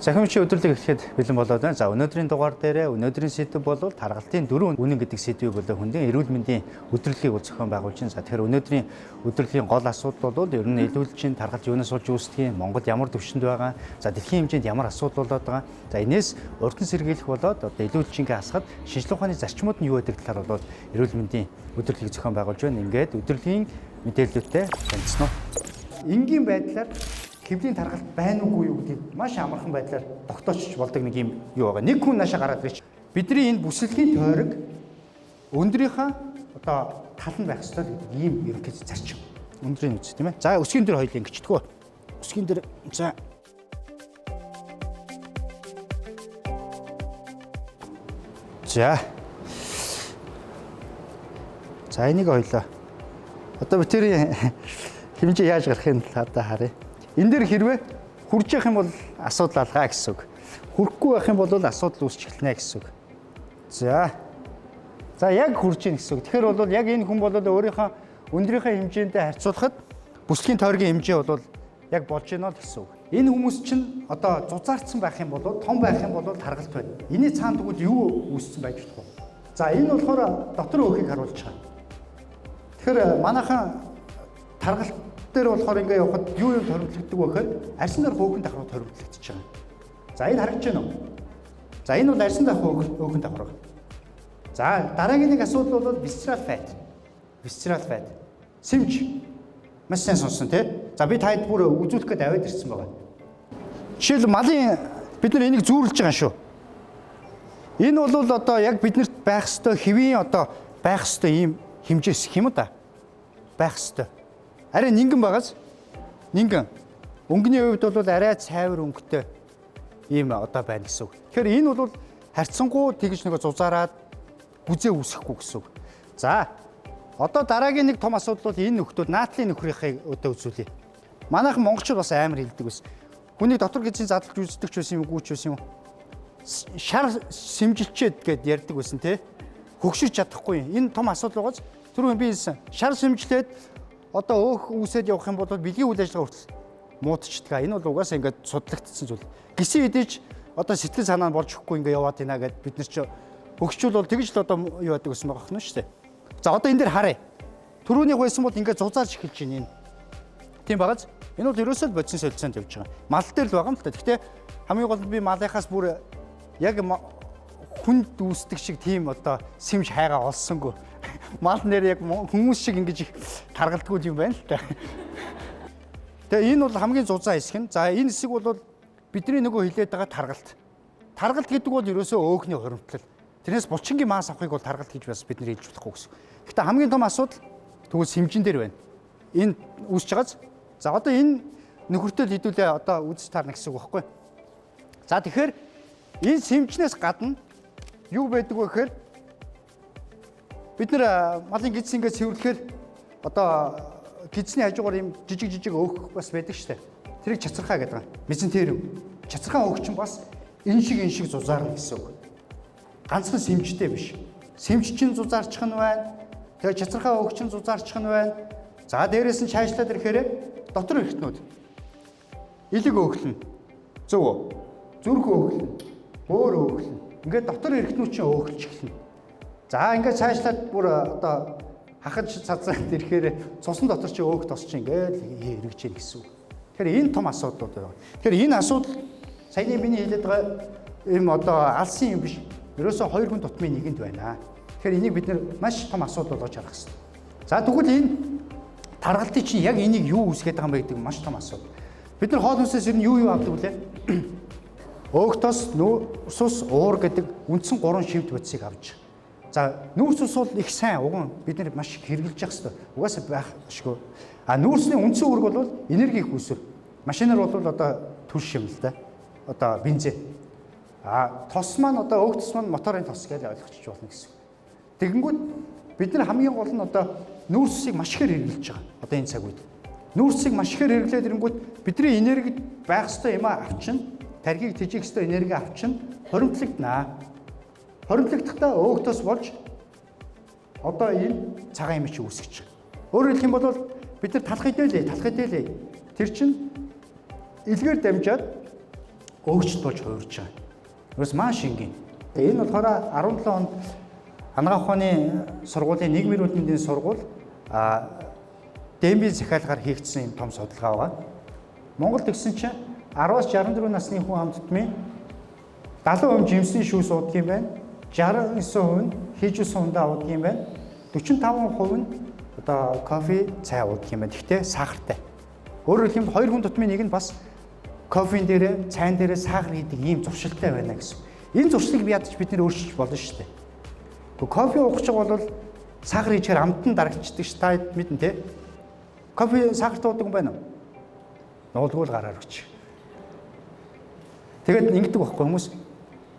Захимчийн өдрөлөг эхлэхэд бэлэн болоод байна. За өнөөдрийн дугаар дээр өнөөдрийн сэдэв бол таргалтын 4 үнэн гэдэг сэдвийг болоо хүндэн эрүүл мэндийн өдрөлгийг зохион байгуулж байна. За тэгэхээр өнөөдрийн өдрөлийн гол асуудал бол ер нь илүүлжийн таргалт юунаас болж үүсдэг, Монгол ямар төвшөнд байгаа, за дэлхийн хэмжээнд ямар асуудал болоод байгаа. За энэс урьдан сэргийлэх болоод одоо илүүлжингээ хасахад шинжилгээ ухааны зарчмууд нь юу гэдэг талаар бол эрүүл мэндийн өдрөлгийг зохион байгуулж байна. Ингээд өдрөлийн мэдээллүүдтэй танилцсан уу? Энгийн байдлаар хэвлийн таргалт байна уугүй юу гэдгийг маш амархан байдлаар тогтоочч болдог нэг юм юу байгаа. Нэг хүн наашаа гараад ирж бидний энэ бүсэлхийн тойрог өндрийнхаа одоо тал нь байх ёстой гэдэг ийм ерөнхий зарчим. Өндрийн үз тийм ээ. За өсгийн дээр хоёул ингэчдэггүй. Өсгийн дээр За энийг хоёлаа. Одоо бидний хэмжээ яаж гарахын талаар харъя. Энэ дээр хэрвээ хурж явах юм бол асуудал алгаа гэсэн үг. Хүрэхгүй байх юм бол асуудал үүсч эхэлнэ гэсэн үг. За яг хурж ийн гэсэн үг. Тэгэхээр бол яг энэ хүн бол өөрийнхөө өндрийнхөө хэмжээндээ харьцуулахад бүсгийн тойргийн хэмжээ бол яг болж байна л гэсэн үг. Энэ хүмүүс чинь одоо зузаардсан байх юм бол том байх юм бол таргалт байна. Эний цаана тэгвэл юу үүссэн байж болох вэ? За энэ болохоор дотор өөхийг харуулж байгаа. Тэгэхээр манайхан таргалт дээр болохоор ингээ явахад юу тохиромжлогддог вэ гэхээр арьсан дээр хөөхөн давхруу тохиромжлогдож байгаа. За энэ харагдаж байна уу? За энэ бол арьсан дээр хөөхөн давхруу. За дараагийн нэг асуудал бол visceral fat. Visceral fat. Сэмж. Маш сайн сонссон тий. За би таад бүр үзүүлэх гээд аваад ирсэн байгаа. Жишээл малын бид нар энийг зүүрлэж байгаа шүү. Энэ бол одоо яг биднэрт байх ёстой хэвийн одоо байх ёстой ийм хэмжээс гэх юм да. Байх ёстой. Арай нингэн байгаас нингэн өнгөний хувьд бол арай цайвар өнгөтэй ийм одоо байна гэсэн үг. Тэгэхээр энэ бол харьцангуй тэгж нэг зузаараад гүзээ үүсэхгүй гэсэн үг. За одоо дараагийн нэг том асуудал бол энэ нөхдүүд наатлын нөхрийнхээ өдөө үзүүлье. Манайхан монголчууд бас амар хэлдэг байсан. Хүний дотор гизийн задлж үздэг ч байсан юм уу, гүйч байсан юм. Шар сэмжилчээд гэд ярьдаг байсан те. Хөгшиж чадахгүй. Энэ том асуудал байгаас түрүүн би хэлсэн. Шар сэмжлээд одоо өөх үүсээд явах юм бол бэлгийн үйл ажиллагаа хүртэл муудчихдаг. Энэ бол угаасаа ингээд судлагдсан зүйл. Гисэн эдэж одоо сэтгэл санаа нь болж өгөхгүй ингээд яваад байна гэд бид нар ч хөгшчүүл бол тэгж л одоо юу яадаг гэсэн байгаа юм шүү дээ. За одоо энэ дээр харъя. Түрүүнийх байсан бол ингээд зузаарч эхэлж байна энэ. Тийм багаз. Энэ бол ерөөсөө л бодис солилцоонд явж байгаа. Мал дээр л байгаа юм л та. Гэхдээ хамгийн гол нь би малынхаас бүр яг хүнд үүсдэг шиг тийм одоо сэмж хайгаа олсонгүй. Мал нэр яг хүмүүс шиг ингэж их таргалдгүй юм байна л та. Тэгээ энэ бол хамгийн зузаан хэсэг нь. За энэ хэсэг бол бидний нөгөө хилээд байгаа таргалт. Таргалт гэдэг бол ерөөсөө өөхний хуримтлал. Тэрнээс булчингийн маас авахыг бол таргалт гэж бас бид нэр хэлж болохгүй гэсэн. Гэхдээ хамгийн том асуудал тэгвэл сэмжин дээр байна. Энэ үүсэж байгааз. За одоо энэ нөхөртөө хэдүүлээ одоо үзэж таарна гэсэн үг байхгүй. За тэгэхээр энэ сэмжнээс гадна юу байдаг вэ гэхээр бид нэр малын гидс ингээд цэвэрлэхээр одоо гидсний хажуугаар юм жижиг өөх бас байдаг шүү дээ. Тэрийг чацархаа гэдэг. Мезентериум. Чацархаа өөх чинь бас энэ шиг зузаарна гэсэн үг. Ганцхан сэмжтэй биш. Сэмж чинь зузаарчих нь байна. Тэгээ чацархаа өөх чинь зузаарчих нь байна. За дээрээс нь шаашлаад ирэхээр дотор эргэтнүүд. Илэг өөхлөн. Зөв үү? Зүрх өөхлөн. Бөөр өөхлөн. Ингээд дотор эргэтнүүд чинь өөхлөж эхэлнэ. За ингээд цаашлаад бүр одоо хахаж цацаад ирэхээр цусан дотор чи өөх тос чи ингээд эргэж ийн гэсэн үг. Тэгэхээр энэ том асуудлууд байна. Тэгэхээр энэ асуудал саяны миний хэлээд байгаа юм одоо алсын юм биш. Ерөөсөө хоёр хүн тутмын нэгэнд байна. Тэгэхээр энийг бид нэр маш том асуудал болгож харах хэрэгтэй. За тэгвэл энэ таргалтын чинь яг энийг юу үүсгэж байгаа юм бэ гэдэг маш том асуудал. Бид нар хоол хүнсээс ер нь юу авдаг вүлээ? Өөх тос, нүүрс ус, уур гэдэг үндсэн 3 шивд бодисыг авч. За нүүрс ус бол их сайн уган бид нар маш их хэрэгжилж явах хэрэгтэй. Угаасаа байх шгүй. А нүүрсний үндсэн үүрэг бол энерги их үүсвэр. Машинаар бол одоо түлш юм л да. Одоо бензин. А тос маань одоо өөх тос маань моторын тос гэж ойлгочих болно гэсэн. Тэгэнгүүт бид нар хамгийн гол нь одоо нүүрсийг маш ихээр хэрэгжилж байгаа. Одоо энэ цаг үед. Нүүрсийг маш ихээр хэрэглээд ирэнгүүт бидний энерги байх ёстой юм авчин, тархийг тэжих ёстой энерги авчин хоримтлагдана. Хоримтлагдахдаа өөх тос болж одоо энэ цагаан юм чи үүсгэж байгаа. Өөрөөр хэлэх юм бол бид нар талах хэдэлээ. Тэр чинь илгээр дамжаад өөрчлөлт болж хувирж байгаа. Өөрөөс маш энгийн. Тэгээ энэ болохоор 17 онд анагаах ухааны сургуулийн нийгмийн эрүүл мэндийн сургууль Демби захиалгаар хийгдсэн юм том судалгаа байгаа. Монголд гэсэн чинь 10-аас 64 насны хүн ам тутмын 70% жимсний шүүс уудаг юм байна. 69% нь хийжүүлсэн ундаа уудаг юм байна. 45% нь одоо кофе, цай уудаг юм байна. Гэхдээ сахартай. Өөрөөр хэлбэл хоёр хүн тутмын нэг нь бас кофеин дээр, цайн дээр сахар хийдэг ийм зуршилтай байна гэсэн. Энэ зуршлыг ядаж бид нэр өөрчилж болно шүү дээ. Гэхдээ кофе уух гэж бол сахар хийчихээр амтан дарагчдаг ш та мэднэ те. Кофе сахартай уудаг юм байна уу? Нуулгүй л гараар өгч. Тэгээд ингэдэг байхгүй хүмүүс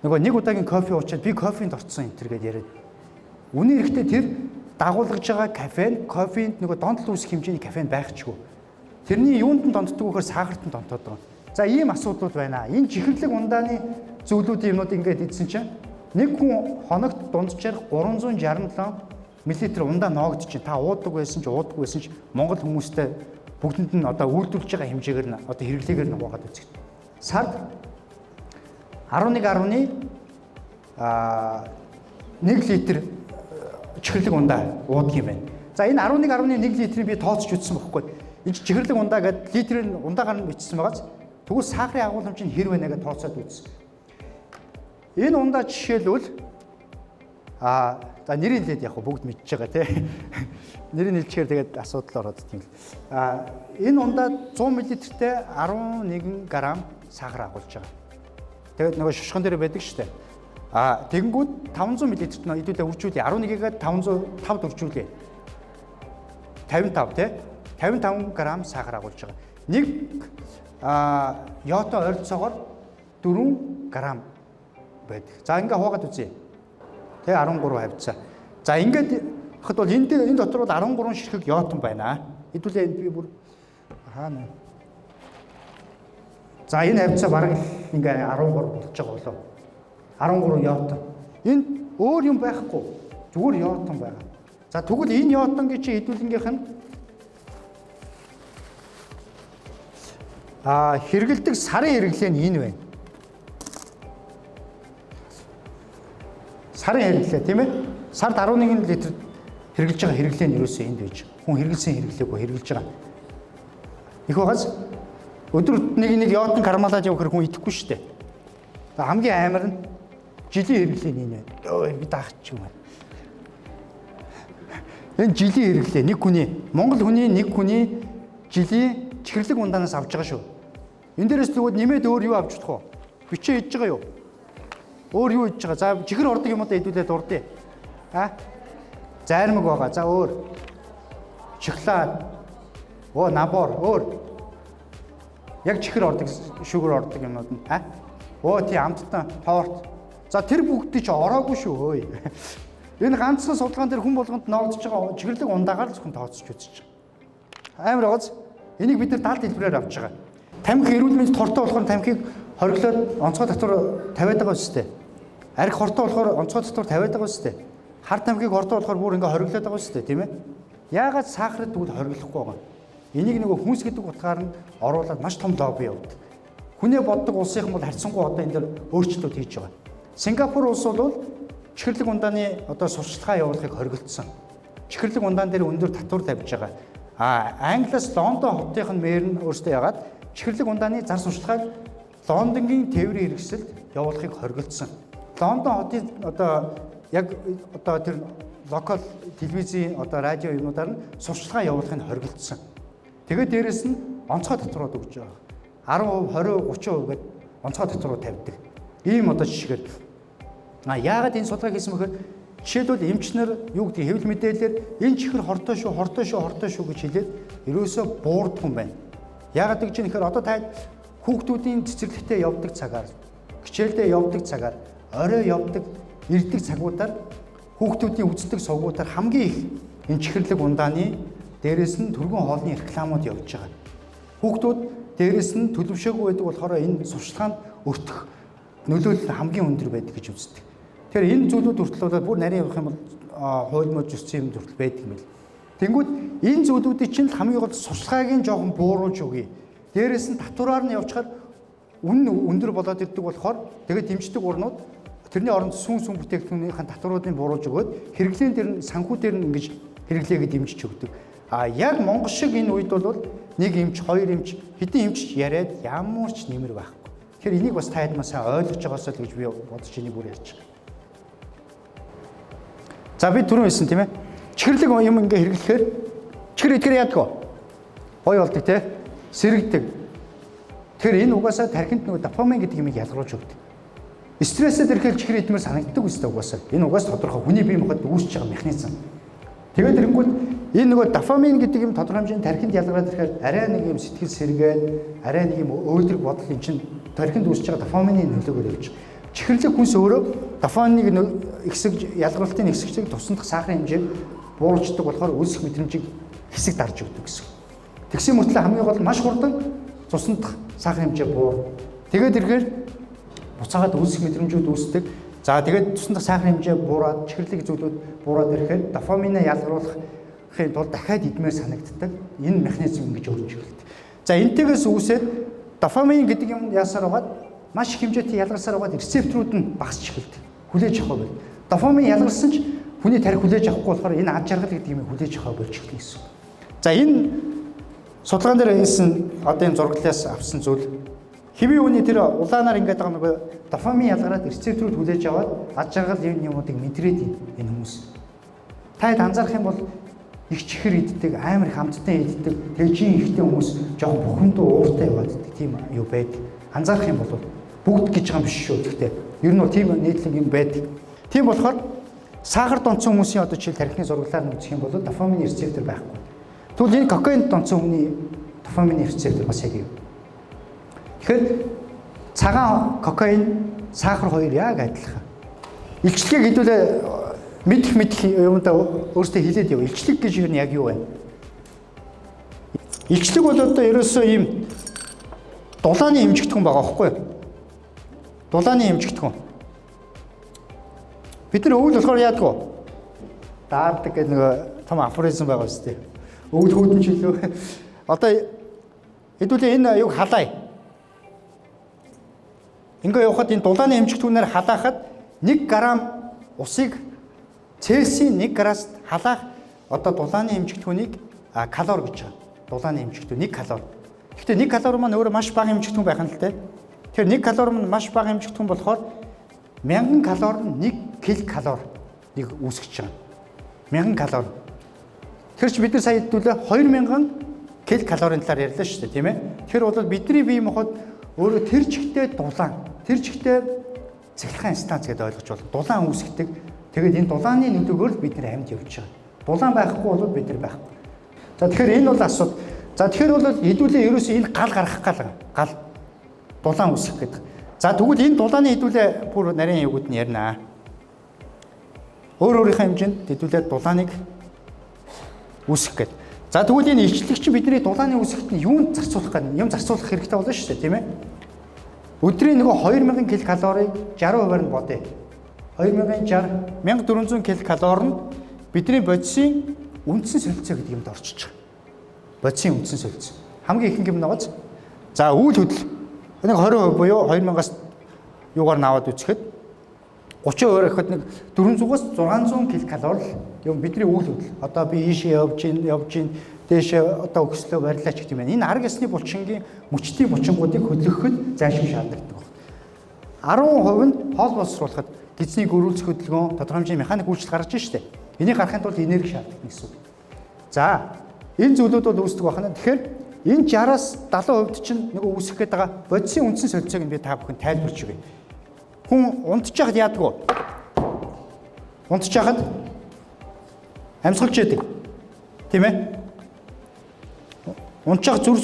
нөгөө нэг удаагийн кофе уучаад би кофеинд орцсон энэ төр гэдээ яриад. Үнэн хэрэгтээ тэр дагуулгаж байгаа кофеин, кофеинд нөгөө донтол үүсэх хэмжээний кофеин байхчгүй. Тэрний юунд нь донтдог вөхөр сахарт нь донтоод байгаа. За ийм асуудлууд байна. Энэ чихэрлэг ундааны зүйлүүдийн юмнууд ингээд идсэн чинь нэг хүн хоногт дунджаар 367 мл ундаа ноогдож чинь та уудаг байсан ч уудаггүй байсан ч Монгол хүмүүстэй бүгдэнд нь одоо үйлдвэрлэж байгаа хэмжээгээр нь одоо хэрэглээгээр нь угаагаад үзэх. Сард 11.1 литр чихэрлэг ундаа уудаг юм байна. За энэ 11.1 литрийг би тооцож үзсэн бохоггүй. Энэ чихэрлэг ундаа гэдэг литрээр нь ундаагаар нь бичсэн байгааз тэгвэл сахарын агуулмж нь хэр байна гэж тооцоод үзсэн. Энэ ундаа жишээлбэл за нэрийг хэлээд яг бүгд мэдчихэж байгаа тийм. Нэрийг хэлчихээр тэгээд асуудал ороод тийм. Энэ ундаа 100 мл-тэй 11 г сахар агуулж байгаа. Тэгээд нөгөө шушган дээр байдаг шүү дээ. Тэгэнгүүт 500 мл-т нөө хэдүүлээ үржүүлээ. 11-гээд 505 үржүүлээ. 55 тийм. 55 г сахар агуулж байгаа. Нэг йотой ойролцоогоор 4 г байдаг. За ингээ хуугаад үзье. Тэ 13 хавцаа. За ингээд хахад бол энэ дотор бол 13 ширхэг йотон байна. Хэдүүлээ би бүр хаана. За энэ хавцаа бараг ингээ 13 болж байгаа болов. 13 йотон. Энд өөр юм байхгүй. Зүгээр йотон байгаа. За тэгвэл энэ йотонгийн чи хэдүүлэнгийнх нь хэрэгэлдэг сарын хэрэглээ нь энэ байна. Сарын хэрэглээ тийм ээ. Сард 11 литр хэрэглэж байгаа хэрэглээ нь ерөөсөө энд байж. Хүн хэрэглэсэн хэрэглээгүй хэрэглэж байгаа. Их байгаас өдөрт нэг йотон кармалаж явах хүн идэхгүй шүү дээ. Хамгийн амар нь жилийн хэрэглээ нь энэ байна. Ой би даахч юм байна. Энэ жилийн хэрэглээ нэг хүний Монгол хүний нэг хүний жилийн чихэрлэг ундаанаас авч байгаа шүү. Энэ дээрээс тэгвэл нэмээд өөр юу авч чадах вэ? Бичээ хийж байгаа юу? Өөр юу хийж байгаа? За чихэр ордог юмудаа хэдүүлээ дурдъя. Зайрмаг байгаа. За өөр. Шоколад. Набор өөр. Яг чихэр ордог, шүүгэр ордог юмнууд нь. Тий амттан торт. За тэр бүгдийг чи ороогүй шүү өөй. Энэ ганцхан судалгаан дээр хүн болгонд ноогдож байгаа чихэрлэг ундаагаар л зөвхөн тооцож үзэж байгаа. Амар гоц. Энийг бид нар даалт хэлбэрээр авч байгаа. Тамхи эрүүл мэнд тортой болохоор тамхиг хориглоод онцгой татвар тавиад байгаа үстэй. Арх хортой болохоор онцгой татвар тавиад байгаа үстэй. Хар тамхиг хортой болохоор бүр ингээ хориглоод байгаа үстэй тийм ээ. Яагаад сахарт тэгвэл хориглохгүй байгаа? Энийг нөгөө хүнс гэдэг утгаар нь оруулаад маш том лобби явуулдаг. Хүнээ боддог улсынхан бол харьцангуй одоо энэ дэр өөрчлөлт хийж байгаа. Сингапур улс бол чихэрлэг ундааны одоо сурчлагаа явуулахыг хориглосон. Чихэрлэг ундаан дээр өндөр татвар тавьж байгаа. Англиас Лондон хотын мэр нь өөрсдөө ягаад чихэрлэг ундааны зар сурчлагыг Лондонгийн тээврийн хэрэгсэлд явуулахыг хориглосон. Лондон хотын одоо яг одоо тэр локал телевизийн одоо радио юмудаар нь сурчлагаа явуулахыг хориглосон. Тэгээд дээрэс нь онцгой татварууд өгч байгаа. 10%, 20%, 30% гэдэг онцгой татварууд тавьдаг. Ийм одоо жишгээр. Яагаад энэ судалгааг хийсэн бэхээр жишээлбэл эмчнэр юу гэдэг хэвлэл мэдээлэлээр энэ чихэр хортой шүү гэж хэлээд ерөөсөө буурдаг юм байна. Яагаад гэж нэхэр одоо та хүүхдүүдийн цэцэрлэгтээ явдаг цагаар, хичээлдээ явдаг цагаар, орой явдаг, ирдэг цагуудаар хүүхдүүдийн үздэг сувгуудаар хамгийн их энэ чихэрлэг ундааны дээрээс нь түргэн хоолны рекламууд явж байгаа. Хүүхдүүд дээрээс нь төлөвшөөгүй байдаг болохоор энэ сурчлагаанд өртөх нөлөөлөл хамгийн өндөр байдаг гэж үздэг. Тэгэхээр энэ зүйлүүд хүртэл бүр нарийн явах юм бол хуулимд зөрчсөн юм хүртэл байдаг юм л. Тэнгүүд энэ зүйлүүдийг чинь хамгийн гол сурчлагыг жоохон бууруулж өгье. Дээрээс нь татвараар нь явчихаар үнэн өндөр болоод ирдэг болохоор тэгээд дэмждэг урнууд тэрний оронд сүн бүтээгдэхүүнийхэн татваруудыг бууруулж өгөөд хэрэглэн дээр нь санхүү дээр нь ингэж хэрэглээгээ дэмжиж өгдөг. А яг Монгол шиг энэ үед бол нэг эмч, хоёр эмч, хэдэн эмч яриад ямар ч нэмэр байхгүй. Тэгэхээр энийг бас та хэд маань сайн ойлгож байгаасаа л гэж би бодож энийг бүр ярьж байгаа. За би түрүүн хэлсэн тийм ээ. Чихэрлэг юм ингээ хэрэглэхээр чихэр итгэр яадаг. Гой болдог те. Сэрэгдэг. Тэгэхээр энэ угаасаа тархинд нөгөө дофамин гэдэг юмыг ялгаруулж өгдөг. Стрессэд ирэхээр чихэр идмээр санагддаг үстэй угаасаа. Энэ угаасаа тодорхой хүний бие махбод үүсэж байгаа механизм. Тэгээд ирэнгүүт энэ нөгөө дофамин гэдэг юм тодорхой хэмжээний тархинд ялгараад ирэхээр арай нэг юм сэтгэл сэргээд, арай нэг юм өөдрөг бодол эн чинь тархинд үүсэж байгаа дофамины нөлөөгөөр явж байгаа. Чихэрлэг хүнс өөрөө дофаминыг ихсэж ялгарлалтын ихсэгчийг тусандах сахарын хэмжээг бууруулждаг болохоор үүсэх мэдрэмжийг хэсэг дарж өгдөг гэсэн. Тэгсэн мөртлөө хамгийн гол маш хурдан тусандах сахарын хэмжээ буур. Тэгээд ирэхээр буцаагаад үүсэх мэдрэмжүүд үүсдэг. За тэгээд тусандах сахарын хэмжээ буураад чихэрлэг зүйлүүд буураад ирэхээр дофаминаа ялгаруулахын тулд дахиад идмээр санагддаг. Энэ механизм ингэж өрнөж эхэлдэг. За энтэйгээс үүсээд дофамин гэдэг юм яасаар байгаад маш их хэмжээтэй ялгарсаар байгаад рецепторууд нь багасч эхэлдэг. Хүлээж авах байл. Дофамин ялгарсан ч хүний тарих хүлээж авахгүй болохоор энэ ад жаргал гэдэг юм хүлээж авах болж эхэлнэ гэсэн. За энэ судалгаан дээр хэлсэн одоо энэ зураглалаас авсан зүйл хэвийн хүний тэр улаанаар ингээд байгаа нөгөө дофамин ялгараад рецепторууд хүлээж аваад ад жаргал юмнуудыг мэдрээд энэ хүмүүс. Та хэд анзаарах юм бол их чихэр иддэг, амар их хамттай иддэг, тэжийн ихтэй хүмүүс жоохон бухимдуу ууртай яваад иддэг тийм юу байдаг. Анзаарах юм бол бүгд гэж байгаа юм биш шүү. Гэхдээ ер нь бол тийм нийтлэг юм байдаг. Тийм болохоор сахар донцсон хүмүүсийн одоо жишээл тархины зураглалаар нь үзэх юм бол дофамин рецептор байхгүй. Тэгвэл энэ кокаин донцсон хүний дофамин рецептор бас яг юу? Тэгэхээр цагаан кокаин, сахар хоёр яг адилхан. Илчлэгийг хэдүүлээ мэдэх юмдаа өөртөө хилээд яв. Илчлэг гэж юу нь яг юу вэ? Илчлэг бол одоо ерөөсөө ийм дулааны эмчигдэхүүн байгаа байхгүй юу? Дулааны эмчигдэхүүн. Бид нар өвөл болохоор яадаг вэ? Даардаг гэх нэг том афоризм байгаа үстэй. Өвөл хүүдэн чөлөө. Одоо хэдүүлээ энэ юг халаа. Ингээ явахад энэ дулааны эмчигдэхүүнээр халаахад 1 грамм усыг Цельсийн 1 градус халаах одоо дулааны эмчигдэхүүнийг калори гэж байгаа. Дулааны эмчигдэхүүн 1 калори. Гэхдээ 1 калори маань өөрөө маш бага эмчигдэхүүн байх нь л дээ. Тэгэхээр 1 калори маань маш бага эмчигдэхүүн болохоор 1000 калори нь 1 килокалорийг үүсгэж байгаа. 1000 калори. Тэгэхээр чи бид нар сая хэдүүлээ 2000 килокалорийн талаар ярьлаа шүү дээ, тийм ээ. Тэгэхээр бол бидний бие махбод өөрөө тэр чигтээ дулаан, тэр чигтээ цахилгаан инстанц гэдээ ойлгож байна. Дулаан үүсгдэг. Тэгээд энэ дулааны нөлөөгөөр бид нар амьд явж байгаа. Дулаан байхгүй бол бид нар байхгүй. За тэгэхээр энэ бол асуудал. За тэгэхээр бол хэдүүлээ ерөөсөө энэ гал гаргах гал дулаан үүсгэх гэдэг. За тэгвэл энэ дулааны хэдүүлээ бүр нарийн югууд нь ярина. Өөрийнхөө хэмжээнд хэдүүлээ дулааныг үүсгэх гэдэг. За тэгвэл энэ илчлэг чинь бидний дулааны үүсгэхэд нь юунд зарцуулах гэдэг юм зарцуулах хэрэгтэй болно шүү дээ, тийм ээ. Өдрийн нөгөө 2000 килокалорийг 60%-аар нь бодъё. 2060 1400 килокалори нь бидний бодисын үндсэн солилцоо гэдэг юмд орчиж байгаа. Бодисын үндсэн солилцоо. Хамгийн ихэнх юм нууц. За үйл хөдлөл. Нэг 20% буюу 2000-аас юугаар наваад үзэхэд 30% гэхэд нэг 400-аас 600 килокалори юм бидний үйл хөдлөл. Одоо би ийшээ явж гин дээшээ одоо өкслөө барилаач гэх юм байна. Энэ арга ясны булчингийн мөчтийн булчингуудыг хөдлөхөд зайлшгүй шаардлагатай байна. 10% нь хоол боловсруулахад гидсний гөрүүлзэх хөдөлгөөн тодорхой хэмжээний механик үйлчлэл гаргаж штэ. Энийг гаргахын тулд энерги шаардлагатай гэсэн үг. За энэ зүйлүүд бол үүсдэг байна. Тэгэхээр энэ 60-аас 70% чинь нэг үүсэх гээд байгаа бодисын үндсэн солилцоог нь би та бүхэнд тайлбарч өгье. Хүн унтж яхад яадаг вэ? Унтж яхад амьсгалж яадаг. Тийм ээ? Унтж яхад зүрх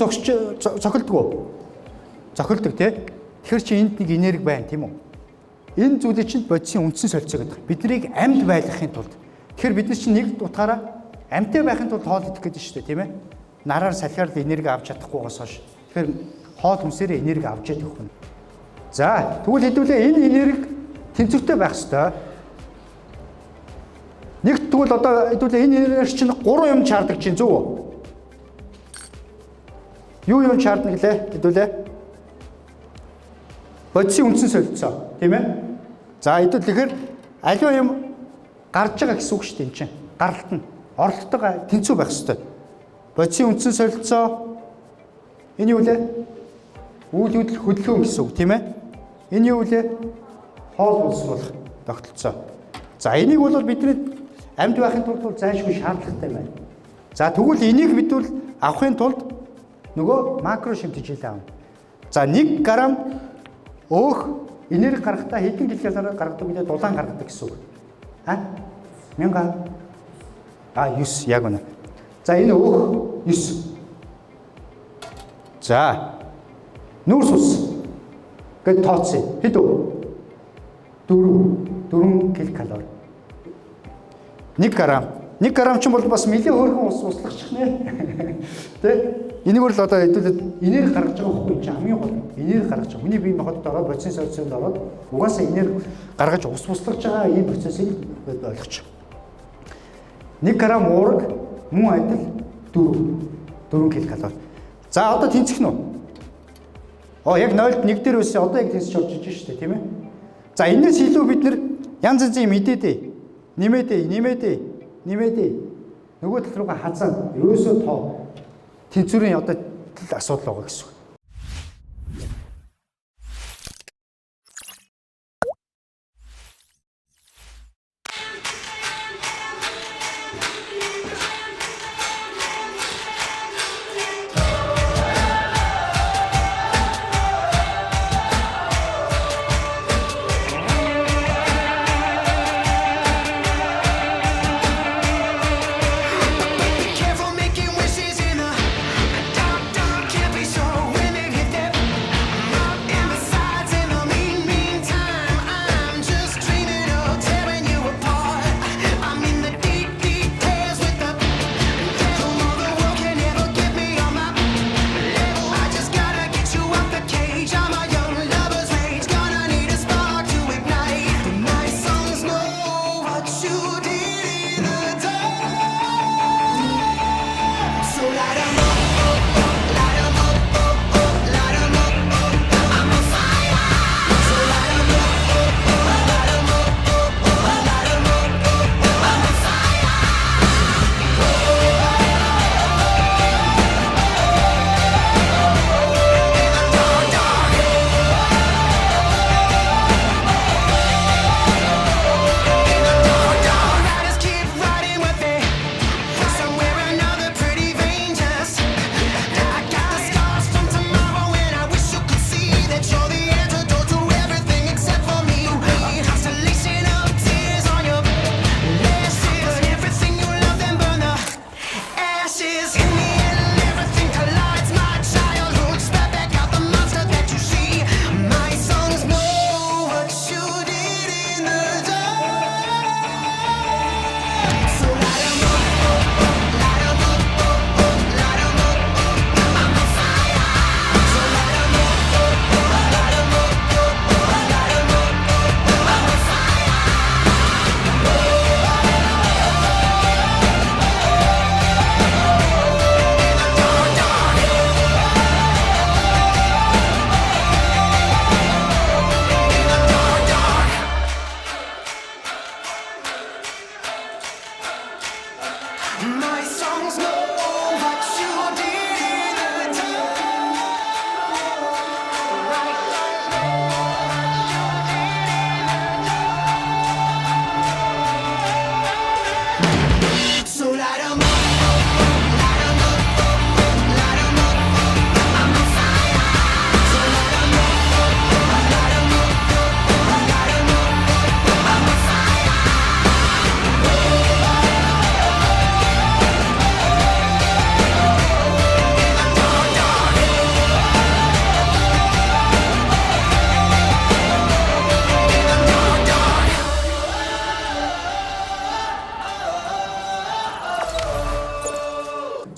цохилдог уу? Цохилдог тий. Тэгэхээр чи энд нэг энерги байна тийм үү? Энэ зүйлийг чинь бодисын үндсэн солилцоо гэдэг. Биднийг амьд байлгахын тулд. Тэгэхээр бид нар чинь нэг утгаараа амьтай байхын тулд хоол идэх гэдэг шүү дээ, тийм ээ? Нараар салхиар энерги авч чадахгүйгээс хойш. Тэгэхээр хоол хүнсээрээ энерги авч яддаг хүн. За, тэгвэл хэдүүлээ энэ энерги тэнцвэртэй байх ёстой. Нэг тэгвэл одоо хэдүүлээ энэ энерги чинь 3 юм чардаг чинь зөв үү? Юу юм чардна гэлээ хэдүүлээ? бодисын үндсэн солилцоо, тийм ээ? За эдгээр тэгэхээр аливаа юм гарч байгаа гэсэн үг шүү дээ энэ чинь. Гаралт нь оролттой тэнцүү байх ёстой. Бодисын үндсэн солилцоо энэ юу вэ? Үйл хөдлөх хөдөлгөөн гэсэн үг, тийм ээ? Энэ юу вэ? Хоол боловсруулах тогтолцоо. За энийг бол бидний амьд байхын тулд зайлшгүй шаардлагатай байна. За тэгвэл энийг бид бол авахын тулд нөгөө макро шимтгийлэл аав. За 1 грамм өөх энерги гаргахдаа хэдэн килокалори гаргадаг гэдэг дулаан гаргадаг гэсэн үг. 1000 9 яг үнэ. За энэ өөх 9. За нүүрс ус гэд тооцъё. Хэд вэ? 4 килокалори. 1 грамм. 1 грамм ч бол бас нэлээд хөөрхөн ус услагчих нэ. Тэ? Энийг бол одоо хэдүүлээд энерги гаргаж байгаа байхгүй чи хамгийн гол энерги гаргаж байгаа. Хүний бие махбодд ороод бодисын солилцоонд ороод угаасаа энерги гаргаж ус услагж байгаа ийм процессыг ойлгочих. 1 грамм уураг мөн адил 4 килокалори. За одоо тэнцэх нь уу? Яг 0-д 1 дээр үсээ одоо яг тэнцэж орж иж шүү дээ, тийм ээ? За энэс илүү бид нэр янз янзын мэдээдээ нэмээдээ нөгөө тал руугаа хазаа ерөөсөө тоо тэнцвэрийн одоо асуудал байгаа гэсэн үг.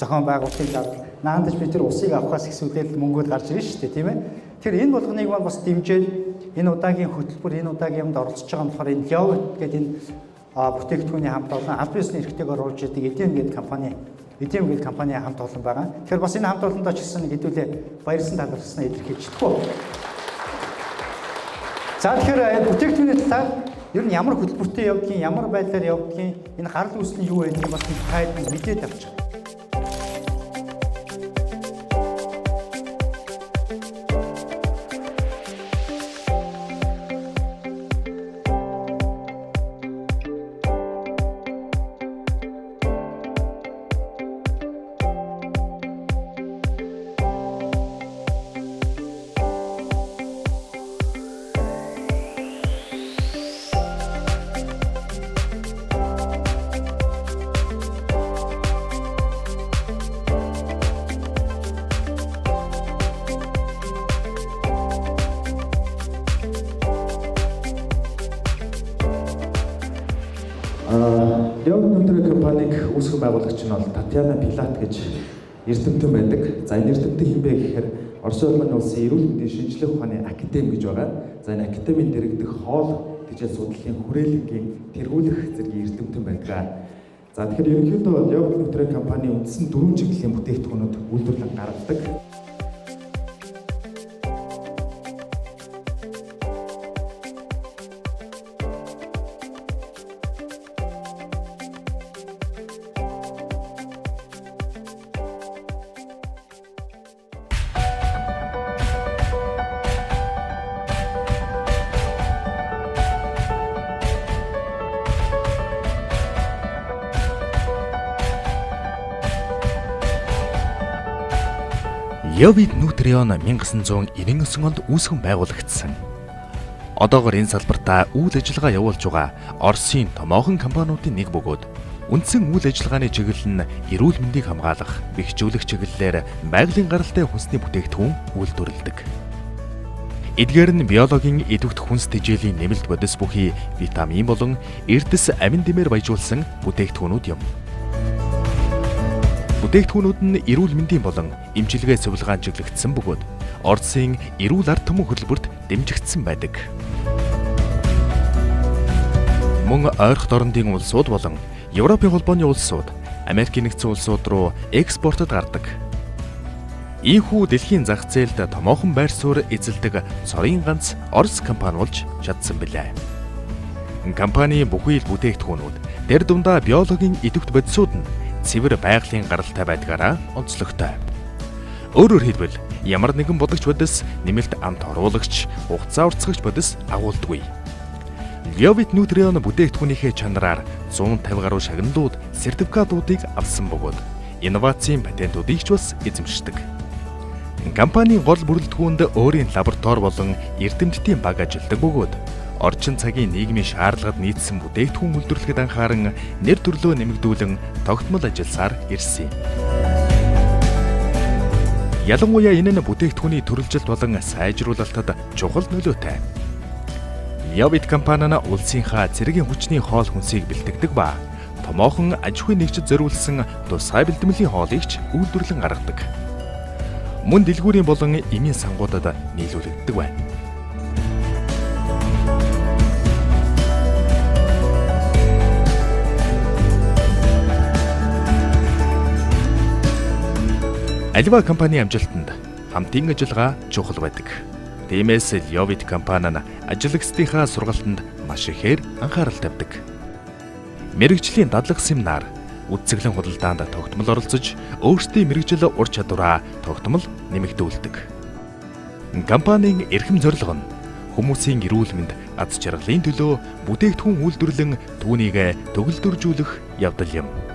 зохион байгуулалтын зардал наандаж бид тэр усыг авахаас ихсүүлээд мөнгөд гарч ирж шүү дээ, тийм ээ. Тэр энэ болгоныг маань бас дэмжиж энэ удаагийн хөтөлбөр энэ удаагийн юмд оролцож байгаа юм болохоор энэ Leovit гэдэг энэ бүтээгдэхүүний хамт олон аль биесний эрхтэйг оруулж идэг EDM гэдэг компани хамт олон байгаа. Тэгэхээр бас энэ хамт олондоо ч гэсэн хэдүүлээ баярсан талархснаа илэрхийлж чадахгүй. За тэгэхээр бүтээгдэхүүний талаар ер нь ямар хөтөлбөртэй явдгийг, ямар байдлаар явдгийг, энэ гарал үүсэл нь юу вэ гэдгийг бас таад мэдээд авчих. Явит нутрийн компаниг үүсгэн байгуулагч нь бол Татьяна Пилат гэж эрдэмтэн байдаг. За энэ эрдэмтэн хэн бэ гэхээр Оросын улманы улсын эрүүл мэндийн шинжилгээ ухааны академи гэж байгаа. За энэ академийн дэргэдэх хоол тэжээл судлалын хүрээлэнгийн тэргүүлэх зэргийн эрдэмтэн байдаг. За тэгэхээр ерөнхийдөө Явит нутрийн компани үндсэн 4 чиглэлийн бүтээгдэхүүнүүд үйлдвэрлэн гаргадаг. Явит Нутрион 1999 онд үүсгэн байгуулагдсан. Одоогоор энэ салбартаа үйл ажиллагаа явуулж байгаа Оросын томоохон компаниудын нэг бөгөөд үндсэн үйл ажиллагааны чиглэл нь эрүүл мэндийг хамгаалах, бэхжүүлэх чиглэлээр байгалийн гаралтай хүнсний бүтээгдэхүүн үйлдвэрлэдэг. Эдгээр нь биологийн идэвхт хүнс тэжээлийн нэмэлт бодис бүхий витамин болон эрдэс амин дэмээр баяжуулсан бүтээгдэхүүнүүд юм. Бүтээгдэхүүнүүд нь эрүүл мэндийн болон эмчилгээ сувилгаан чиглэгдсэн бөгөөд Оросын эрүүл ард түмэн хөтөлбөрт дэмжигдсэн байдаг. Мөн ойрхон орндын улсууд болон Европын холбооны улсууд, Америкийн нэгдсэн улсууд руу экспортод гардаг. Ийхүү дэлхийн зах зээлд томоохон байр суурь эзэлдэг цорын ганц Орос компани болж чадсан билээ. Компани бүхий л бүтээгдэхүүнүүд тэр дундаа биологийн идэвхт бодисууд нь цэвэр байгалийн гаралтай байдгаараа онцлогтой. Өөрөөр хэлбэл ямар нэгэн бодогч бодис нэмэлт амт оруулагч, хугацаа уртасгагч бодис агуулдаггүй. Явит Нутрион бүтээгдэхүүнийхээ чанараар 150 гаруй шагналууд, сертификатуудыг авсан бөгөөд инновацийн патентуудыг ч бас эзэмшдэг. Компанийн гол бүрэлдэхүүнд өөрийн лаборатори болон эрдэмтдийн баг ажилладаг бөгөөд орчин цагийн нийгмийн шаардлагад нийцсэн бүтээгдэхүүн үйлдвэрлэхэд анхааран нэр төрлөө нэмэгдүүлэн тогтмол ажилласаар ирсэн юм. Ялангуяа энэ нь бүтээгдэхүүний төрөлжилт болон сайжруулалтад чухал нөлөөтэй. Явит компани нь улсынхаа цэргийн хүчний хоол хүнсийг бэлтгэдэг ба томоохон аж ахуйн нэгжид зориулсан тусгай бэлтгэмлийн хоолыг ч үйлдвэрлэн гаргадаг. Мөн дэлгүүрийн болон эмийн сангуудад нийлүүлэгддэг байна. Аливаа компани амжилтанд хамтын ажиллагаа чухал байдаг. Тиймээс л Явит компани нь ажиллагчдынхаа сургалтанд маш ихээр анхаарал тавьдаг. Мэргэжлийн дадлаг семинар, үдцэглэн худалдаанд тогтмол оролцож, өөрсдийн мэргэжил ур чадвараа тогтмол нэмэгдүүлдэг. Компанийн эрхэм зорилго нь хүмүүсийн эрүүл мэнд, аз жаргалын төлөө бүтээгдэхүүн үйлдвэрлэн түүнийг төгөлдржүүлэх явдал юм.